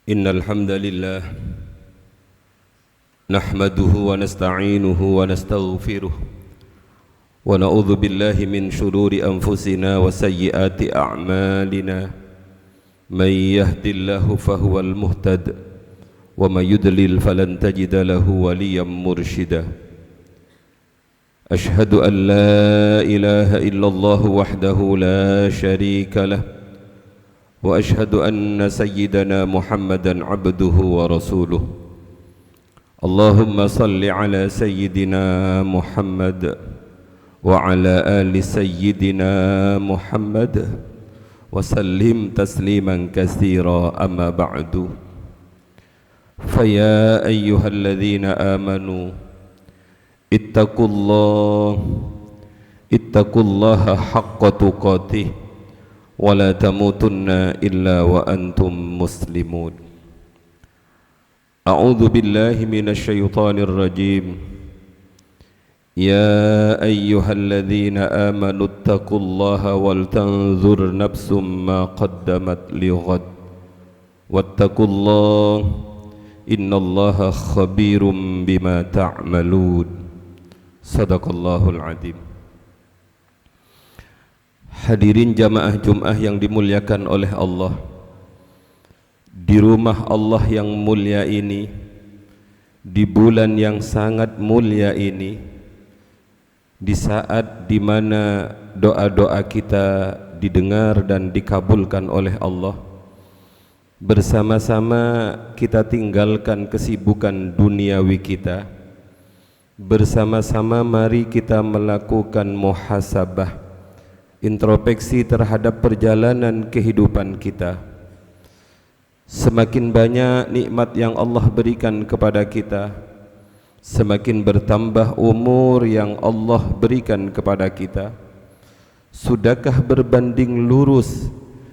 إن الحمد لله نحمده ونستعينه ونستغفره ونعوذ بالله من شرور أنفسنا وسيئات أعمالنا من يهد الله فهو المهتد ومن يضلل فلن تجد له وليا مرشدا أشهد أن لا إله إلا الله وحده لا شريك له وأشهد أن سيدنا محمدا عبده ورسوله اللهم صل على سيدنا محمد وعلى آل سيدنا محمد وسلم تسليما كثيرا أما بعد فيا أيها الذين آمنوا اتقوا الله حق تقاته ولا تموتن إلا وأنتم مسلمون أعوذ بالله من الشيطان الرجيم يا أيها الذين آمنوا اتقوا الله ولتنظر نفس ما قدمت لغد واتقوا الله إن الله خبير بما تعملون صدق الله العظيم. Hadirin jamaah Jum'ah yang dimuliakan oleh Allah, di rumah Allah yang mulia ini, di bulan yang sangat mulia ini, di saat di mana doa-doa kita didengar dan dikabulkan oleh Allah, bersama-sama kita tinggalkan kesibukan duniawi kita, bersama-sama mari kita melakukan muhasabah, introspeksi terhadap perjalanan kehidupan kita. Semakin banyak nikmat yang Allah berikan kepada kita, semakin bertambah umur yang Allah berikan kepada kita. Sudahkah berbanding lurus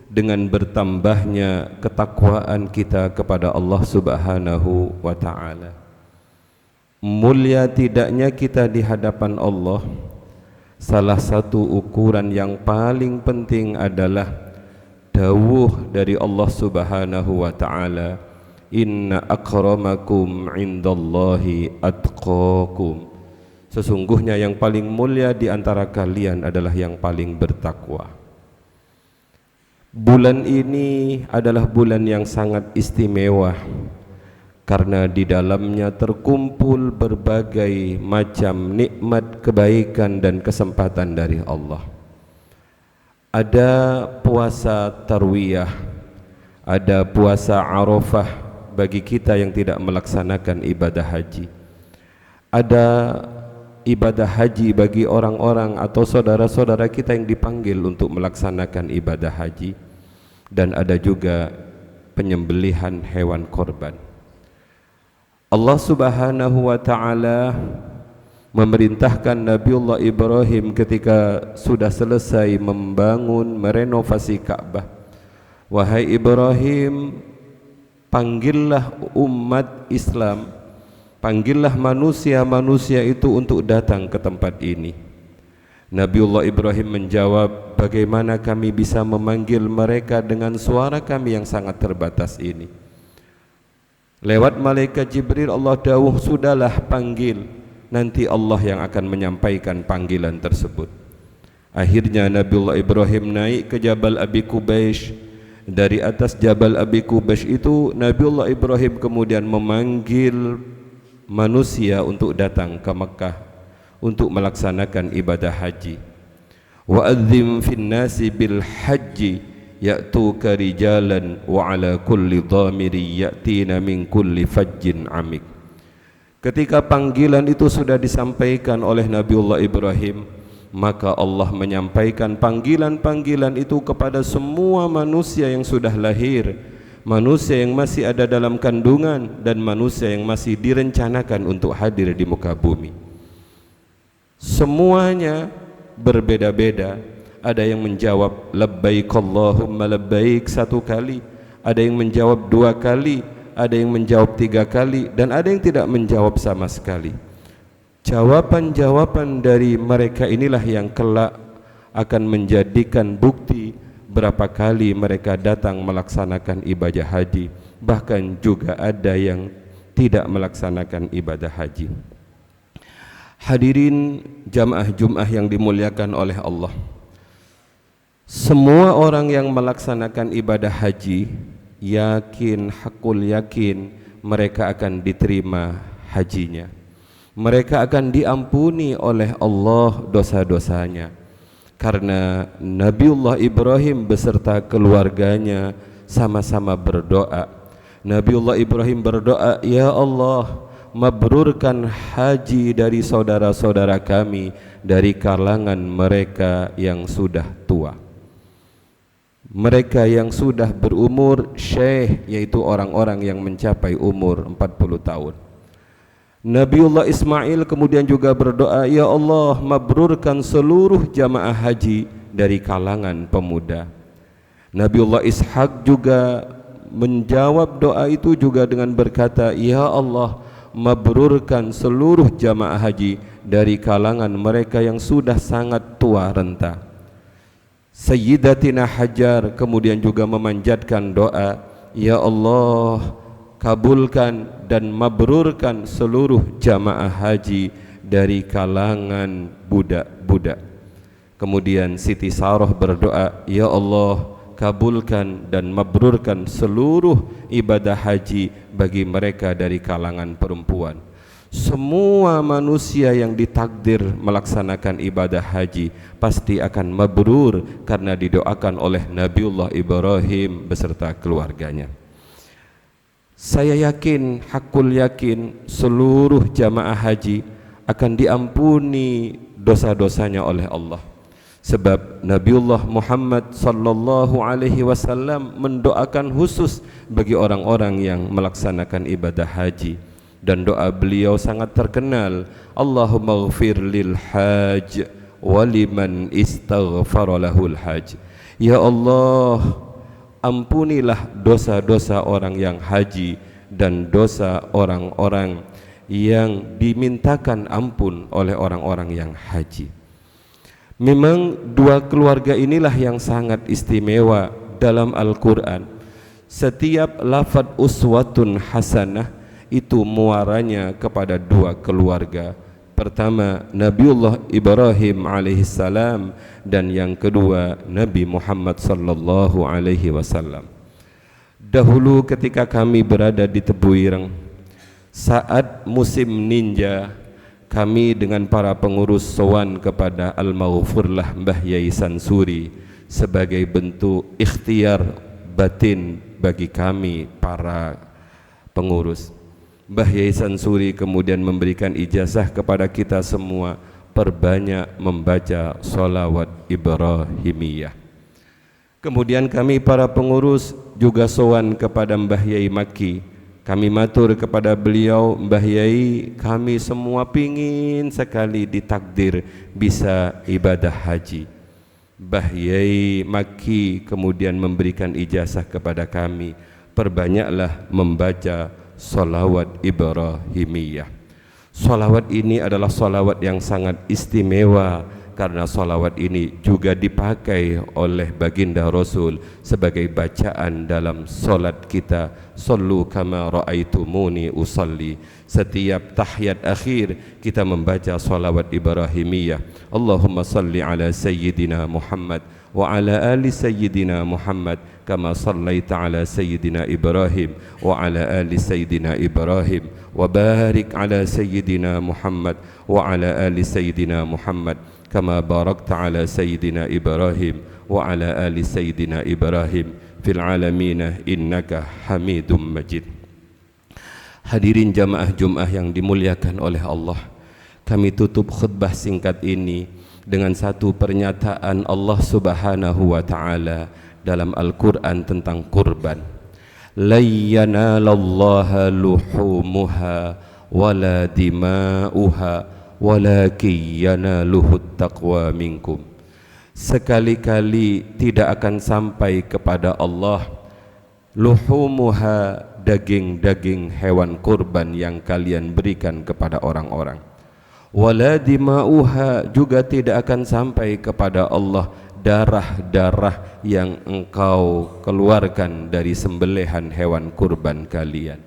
dengan bertambahnya ketakwaan kita kepada Allah Subhanahu wa ta'ala? Mulia tidaknya kita di hadapan Allah, salah satu ukuran yang paling penting adalah dawuh dari Allah Subhanahu wa ta'ala, inna akramakum indallahi atqakum. Sesungguhnya yang paling mulia di antara kalian adalah yang paling bertakwa. Bulan ini adalah bulan yang sangat istimewa karena di dalamnya terkumpul berbagai macam nikmat, kebaikan dan kesempatan dari Allah. Ada puasa tarwiyah, ada puasa Arafah bagi kita yang tidak melaksanakan ibadah haji. Ada ibadah haji bagi orang-orang atau saudara-saudara kita yang dipanggil untuk melaksanakan ibadah haji, dan ada juga penyembelihan hewan korban. Allah Subhanahu wa ta'ala memerintahkan Nabiullah Ibrahim ketika sudah selesai membangun, merenovasi Ka'bah, wahai Ibrahim, panggillah umat Islam, panggillah manusia-manusia itu untuk datang ke tempat ini. Nabiullah Ibrahim menjawab, bagaimana kami bisa memanggil mereka dengan suara kami yang sangat terbatas ini? Lewat malaikat Jibril Allah dawuh, sudahlah panggil, nanti Allah yang akan menyampaikan panggilan tersebut. Akhirnya Nabiullah Ibrahim naik ke Jabal Abi Qubaish. Dari atas Jabal Abi Qubaish itu Nabiullah Ibrahim kemudian memanggil manusia untuk datang ke Mekah untuk melaksanakan ibadah haji. Wa'adzim fin nasi bil haji ya'tuka rijalan wa ala kulli dhamiri ya'tina min kulli fajjin amik. Ketika panggilan itu sudah disampaikan oleh Nabiullah Ibrahim, maka Allah menyampaikan panggilan-panggilan itu kepada semua manusia yang sudah lahir, manusia yang masih ada dalam kandungan, dan manusia yang masih direncanakan untuk hadir di muka bumi. Semuanya berbeda-beda. Ada yang menjawab labbaik Allahumma labbaik satu kali, ada yang menjawab dua kali, ada yang menjawab tiga kali, dan ada yang tidak menjawab sama sekali. Jawaban-jawaban dari mereka inilah yang kelak akan menjadikan bukti berapa kali mereka datang melaksanakan ibadah haji bahkan juga ada yang tidak melaksanakan ibadah haji. Hadirin jamaah Jumat yang dimuliakan oleh Allah, semua orang yang melaksanakan ibadah haji yakin, hakul yakin mereka akan diterima hajinya, mereka akan diampuni oleh Allah dosa-dosanya, karena Nabiullah Ibrahim beserta keluarganya sama-sama berdoa. Nabiullah Ibrahim berdoa, ya Allah, mabrurkan haji dari saudara-saudara kami dari kalangan mereka yang sudah tua, mereka yang sudah berumur syekh, yaitu orang-orang yang mencapai umur 40 tahun. Nabiullah Ismail kemudian juga berdoa, ya Allah, mabrurkan seluruh jamaah haji dari kalangan pemuda. Nabiullah Ishak juga menjawab doa itu juga dengan berkata, ya Allah, mabrurkan seluruh jamaah haji dari kalangan mereka yang sudah sangat tua renta. Sayyidatina Hajar kemudian juga memanjatkan doa, ya Allah, kabulkan dan mabrurkan seluruh jamaah haji dari kalangan budak-budak. Kemudian Siti Sarah berdoa, ya Allah, kabulkan dan mabrurkan seluruh ibadah haji bagi mereka dari kalangan perempuan. Semua manusia yang ditakdir melaksanakan ibadah haji pasti akan mabrur karena didoakan oleh Nabiullah Ibrahim beserta keluarganya. Saya yakin, hakul yakin, seluruh jamaah haji akan diampuni dosa-dosanya oleh Allah. Sebab Nabiullah Muhammad sallallahu alaihi wasallam mendoakan khusus bagi orang-orang yang melaksanakan ibadah haji, dan doa beliau sangat terkenal, Allahumma ighfir lil hajj wa liman istaghfara lahul hajj. Ya Allah, ampunilah dosa-dosa orang yang haji dan dosa orang-orang yang dimintakan ampun oleh orang-orang yang haji. Memang dua keluarga inilah yang sangat istimewa dalam Al-Quran. Setiap lafaz uswatun hasanah itu muaranya kepada dua keluarga. Pertama Nabiullah Ibrahim alaihissalam, dan yang kedua Nabi Muhammad sallallahu alaihi wasallam. Dahulu ketika kami berada di Tebuireng, saat musim ninja, kami dengan para pengurus sowan kepada Al-Maghfurlah Mbah Yai Sansuri sebagai bentuk ikhtiar batin bagi kami para pengurus. Mbah Yai Sansuri kemudian memberikan ijazah kepada kita semua, perbanyak membaca sholawat Ibrahimiyah. Kemudian kami para pengurus juga sowan kepada Mbah Yai Maki. Kami matur kepada beliau, Mbah Yai, kami semua pingin sekali ditakdir bisa ibadah haji. Mbah Yai Maki kemudian memberikan ijazah kepada kami, perbanyaklah membaca sholawat Ibrahimiyah. Sholawat ini adalah sholawat yang sangat istimewa, karena sholawat ini juga dipakai oleh baginda Rasul sebagai bacaan dalam solat kita. Sallu kama ra'aitumuni usalli. Setiap tahiyat akhir kita membaca sholawat Ibrahimiyah. Allahumma salli ala Sayyidina Muhammad wa ala ali Sayyidina Muhammad kama sallaita ala Sayyidina Ibrahim wa ala ali Sayyidina Ibrahim wa barik ala Sayyidina Muhammad wa ala ali Sayyidina Muhammad kama barakta ala Sayyidina Ibrahim wa ala ali Sayyidina Ibrahim fil alamina innaka hamidum majid. Hadirin jamaah Jumat yang dimuliakan oleh Allah, kami tutup khutbah singkat ini dengan satu pernyataan Allah Subhanahu wa taala dalam Al-Qur'an tentang kurban. La yanalallaha luhumuha wala dima'uha walakin yanaluhut taqwa minkum. Sekali-kali tidak akan sampai kepada Allah luhumuha, daging-daging hewan kurban yang kalian berikan kepada orang-orang. Wala dima'uha, juga tidak akan sampai kepada Allah darah-darah yang engkau keluarkan dari sembelihan hewan kurban kalian.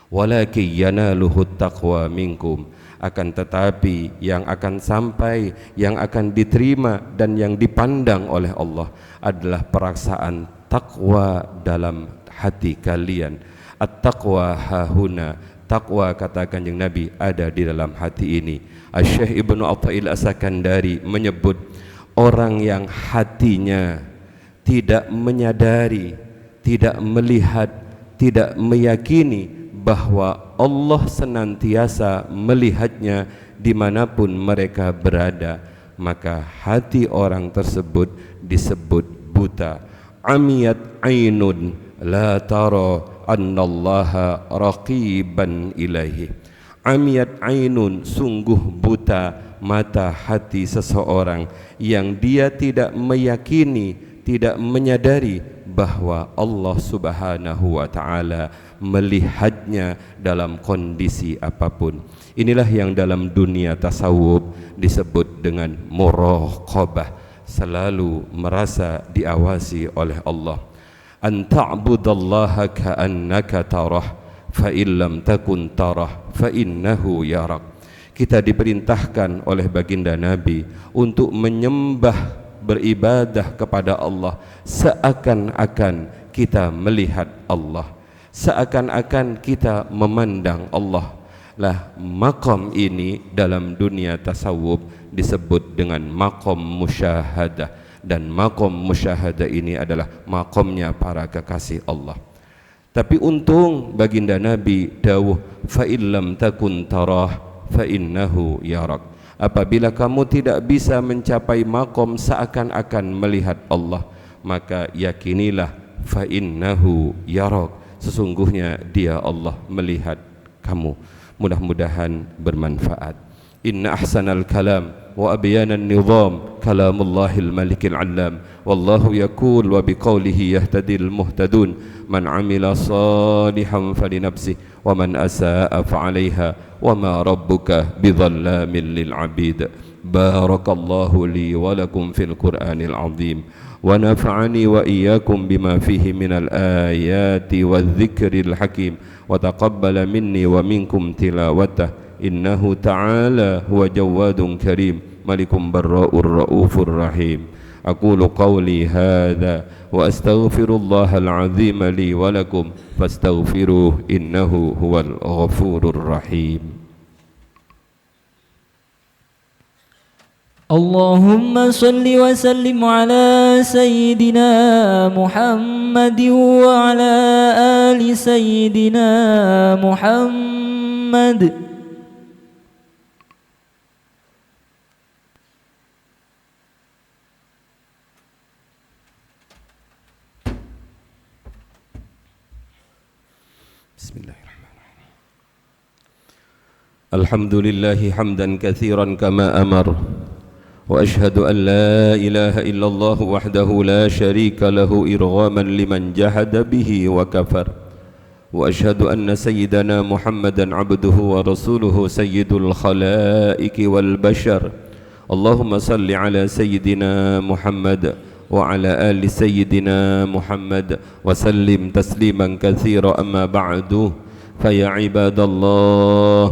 Walakin yanaluhu taqwa minkum, akan tetapi yang akan sampai, yang akan diterima dan yang dipandang oleh Allah adalah perasaan takwa dalam hati kalian. At-taqwa hahuna, takwa kata Kanjeng Nabi ada di dalam hati ini. Asy-Syaikh Ibnu Athail As-Sakandari menyebut orang yang hatinya tidak menyadari, tidak melihat, tidak meyakini bahwa Allah senantiasa melihatnya dimanapun mereka berada, maka hati orang tersebut disebut buta. Amiyat ainun la tara annallaha raqiban ilaihi. Amiyat ainun, sungguh buta mata hati seseorang yang dia tidak meyakini, tidak menyadari bahwa Allah Subhanahu wa ta'ala melihatnya dalam kondisi apapun. Inilah yang dalam dunia tasawuf disebut dengan muraqabah, selalu merasa diawasi oleh Allah. An ta'budallaha ka'annaka tarah fa illam takun tarah fa innahu yarak. Kita diperintahkan oleh baginda Nabi untuk menyembah, beribadah kepada Allah seakan-akan kita melihat Allah, seakan-akan kita memandang Allah. Lah, maqam ini dalam dunia tasawuf disebut dengan maqam musyahadah, dan maqam musyahadah ini adalah maqamnya para kekasih Allah. Tapi untung baginda Nabi dawuh fa illam takun tarah fa innahu yarak. Apabila kamu tidak bisa mencapai maqam seakan-akan melihat Allah, maka yakinilah fa innahu yarak, sesungguhnya dia Allah melihat kamu. Mudah-mudahan bermanfaat. Inna ahsanal kalam wa abyanan nizam kalamullahil malikil allam, wallahu yaqul wa biqaulihi yahtadil muhtadun, man amila salihan falinafsihi wa man asaa fa'alaiha wa ma rabbuka bidhallamin lil abid. Barakallahu li wa lakum fil Qur'anil azim wa nafa'ani wa iyyakum bima fihi minal ayati wadh-dhikril hakim wa taqabbala minni wa minkum tilawatah innahu ta'ala huwa jawadun karim malikum barra'ur raufur rahim. Aqulu qawli hadha wa astaghfirullahal azim li wa lakum fastaghfiruhu innahu huwal ghafurur rahim. Allahumma salli wa sallim ala sayyidina Muhammad wa ala ali sayyidina Muhammad. Bismillahirrahmanirrahim. Alhamdulillahi hamdan katsiran kama amar. Wa ashhadu an la ilaha illallah wahdahu la syarika lahu irghaman liman jahada bihi wa kafar. Wa ashhadu anna sayyidana Muhammadan abduhu wa rasuluhu sayyidul khalaiqi wal bashar. Allahumma salli ala sayyidina Muhammad wa ala ali sayyidina Muhammad wa sallim tasliman katsira, amma ba'du. Fa ya ibadallah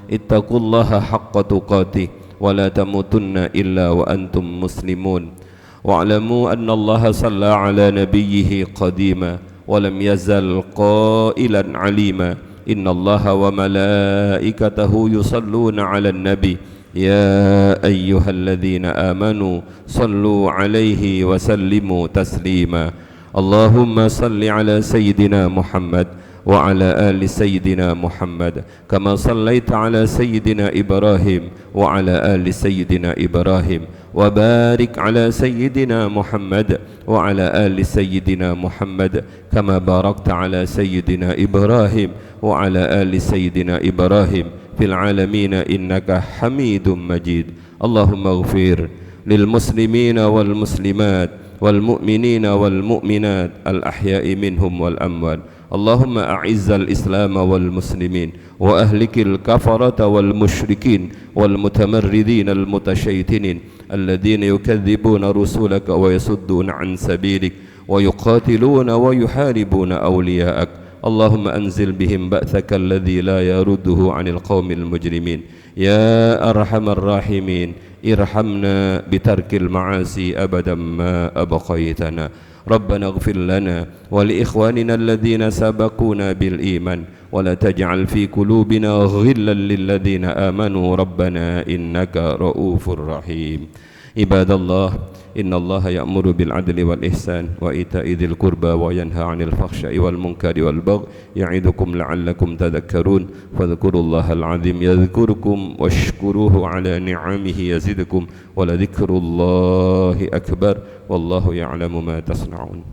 ittaqullaha haqqa tuqatih wa la tamutunna illa wa antum muslimun. Wa'lamu anna Allah salla ala nabiyhi qadima wa lam yazal qailan alima. Inna Allah wa malaikatahu yusalluna ala nabi ya ayyuhalladzina amanu sallu alaihi wa sallimu taslima. Allahumma salli ala sayyidina Muhammad wa ala ali sayyidina Muhammad kama sallaita ala sayyidina Ibrahim wa ala ali sayyidina Ibrahim wa barik ala sayyidina Muhammad wa ala ali sayyidina Muhammad kama barakta ala sayyidina Ibrahim wa ala ali sayyidina Ibrahim fil alamin innaka Hamidum Majid. Allahumma ighfir lil muslimina wal muslimat wal mu'minina wal mu'minat al ahya'i minhum wal amwat اللهم أعز الإسلام والمسلمين وأهلك الكفرة والمشركين والمتمردين المتشيطنين الذين يكذبون رسلك ويصدون عن سبيلك ويقاتلون ويحاربون أولياءك. اللهم أنزل بهم بأسك الذي لا يرده عن القوم المجرمين. يا أرحم الراحمين ارحمنا بترك المعاصي أبدا ما أبقيتنا. ربنا اغفر لنا ولإخواننا الذين سبقونا بالإيمان ولا تجعل في قلوبنا غلا للذين آمنوا ربنا إنك رؤوف رحيم. عباد الله، إن الله يأمر بالعدل والإحسان وإيتاء ذي القربى وينهى عن الفحشاء والمنكر والبغي يعظكم لعلكم تذكرون. فاذكروا الله العظيم يذكركم واشكروه على نعمه يزدكم ولذكر الله أكبر والله يعلم ما تصنعون.